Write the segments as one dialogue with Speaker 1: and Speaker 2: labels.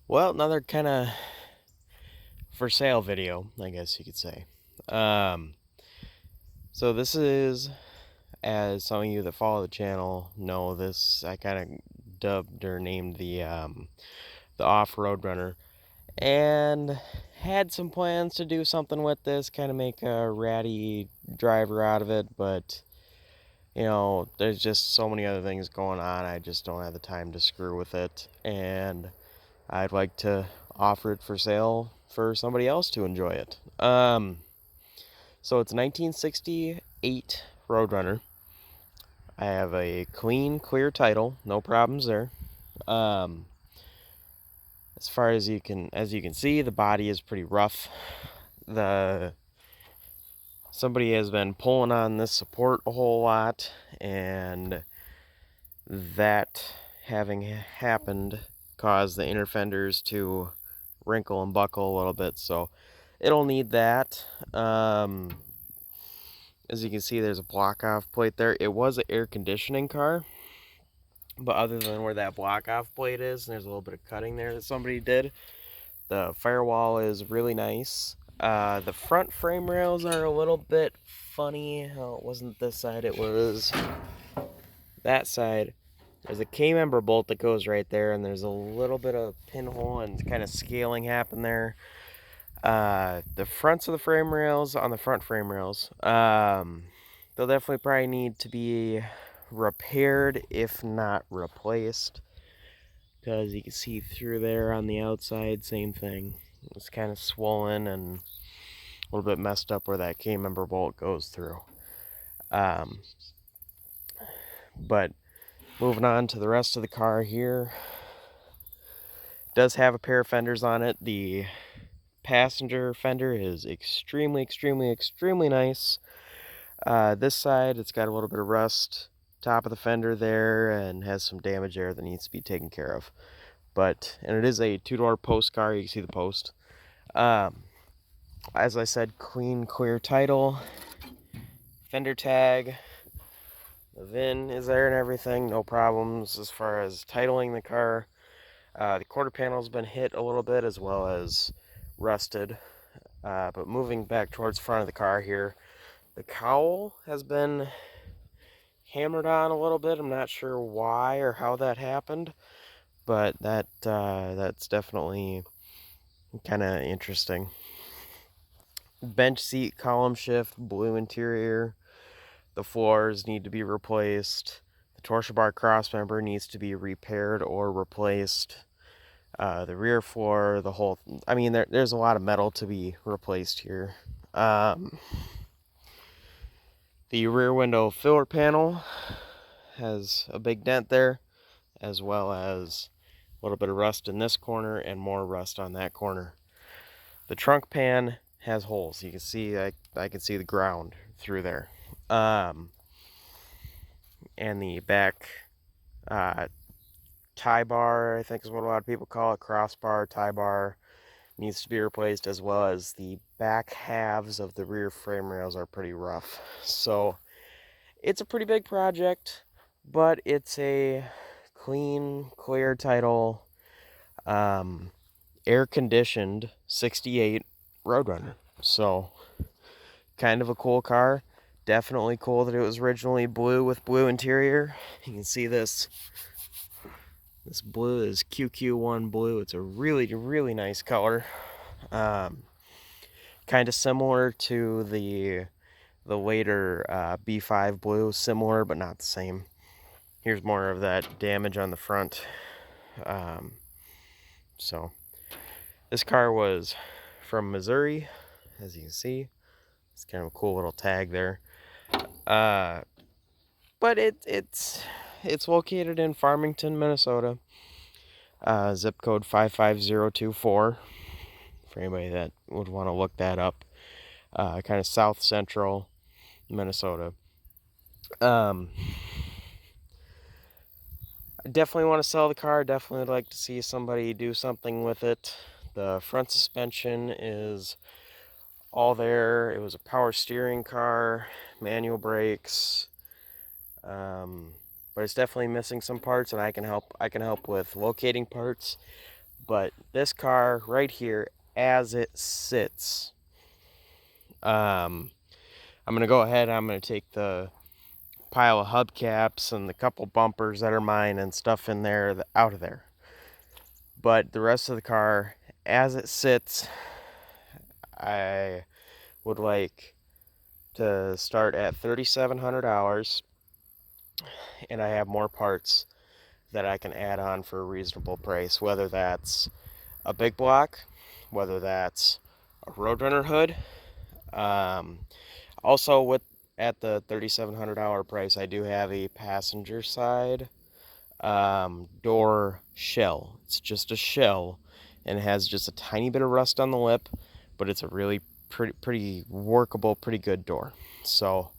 Speaker 1: Well, another kind of for sale video, I guess you could say. Um, so this is, as some of you that follow the channel know, this I kind of dubbed or named the off-road runner, and had some plans to do something with this, kind of make a ratty driver out of it, but there's just so many other things going on. I just don't have the time to screw with it, and I'd like to offer it for sale for somebody else to enjoy it. So it's 1968 Roadrunner. I have a clean, clear title, no problems there. Um, as far as you can see, the body is pretty rough. The Somebody has been pulling on this support a whole lot, and that having happened caused the inner fenders to wrinkle and buckle a little bit, so it'll need that. As you can see, there's a block off plate there. It was an air conditioning car, but other than where that block off plate is, and there's a little bit of cutting there that somebody did, the firewall is really nice. The front frame rails are a little bit funny. Oh, it wasn't this side, it was that side. There's a K-member bolt that goes right there, and there's a little bit of pinhole and kind of scaling happen there. The fronts of the frame rails, on the front frame rails, they'll definitely probably need to be repaired, if not replaced, because you can see through there on the outside, same thing. It's kind of swollen and a little bit messed up where that K-member bolt goes through. But moving on to the rest of the car here, it does have a pair of fenders on it. The passenger fender is extremely, extremely, extremely nice. This side, it's got a little bit of rust top of the fender there and has some damage there that needs to be taken care of. And it is a two-door post car. You can see the post. As I said, clean, clear title, fender tag, the VIN is there and everything, no problems as far as titling the car. The quarter panel's been hit a little bit as well as rusted. But moving back towards the front of the car here, the cowl has been hammered on a little bit. I'm not sure why or how that happened, but that's definitely kind of interesting. Bench seat, column shift, blue interior. The floors need to be replaced. The torsion bar cross member needs to be repaired or replaced. The rear floor, the whole, I mean, there's a lot of metal to be replaced here. The rear window filler panel has a big dent there, as well as a little bit of rust in this corner and more rust on that corner. The trunk pan has holes. You can see, I can see the ground through there. And the back tie bar, I think is what a lot of people call it, crossbar, tie bar, needs to be replaced, as well as the back halves of the rear frame rails are pretty rough. So it's a pretty big project, but it's a clean, clear title, air-conditioned 68 Roadrunner. So kind of a cool car. Definitely cool that it was originally blue with blue interior. You can see this blue is QQ1 blue. It's a really, really nice color. Kind of similar to the later B5 blue. Similar, but not the same. Here's more of that damage on the front. So this car was from Missouri, as you can see. It's kind of a cool little tag there. But it's located in Farmington, Minnesota. Zip code 55024. For anybody that would want to look that up. Kind of south central Minnesota. I definitely want to sell the car. Definitely like to see somebody do something with it. The front suspension is all there. It was a power steering car, manual brakes, but it's definitely missing some parts, and I can help with locating parts. But this car right here, as it sits, I'm gonna go ahead. I'm gonna take the pile of hubcaps and the couple bumpers that are mine and stuff in there out of there. But the rest of the car, as it sits, I would like to start at 3,700 hours, and I have more parts that I can add on for a reasonable price, whether that's a big block, whether that's a Roadrunner hood. Also, at the 3,700 hour price, I do have a passenger side door shell. It's just a shell, and it has just a tiny bit of rust on the lip, but it's a really pretty workable, pretty good door. So,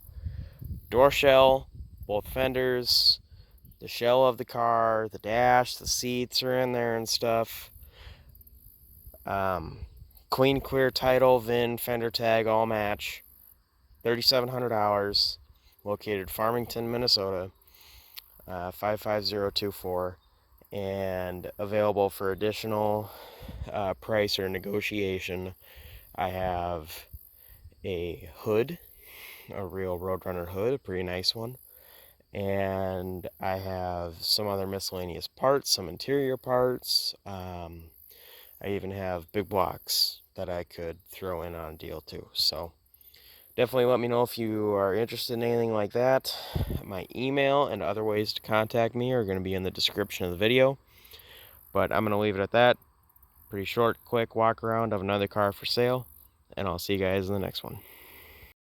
Speaker 1: door shell, both fenders, the shell of the car, the dash, the seats are in there and stuff. Clean, clear title, VIN, fender tag, all match. 3,700 hours. Located Farmington, Minnesota, 55024, and available for additional price or negotiation. I have a hood, a real Roadrunner hood, a pretty nice one. And I have some other miscellaneous parts, some interior parts. I even have big blocks that I could throw in on a deal too. So definitely let me know if you are interested in anything like that. My email and other ways to contact me are going to be in the description of the video. But I'm going to leave it at that. Pretty short, quick walk around of another car for sale. And I'll see you guys in the next one.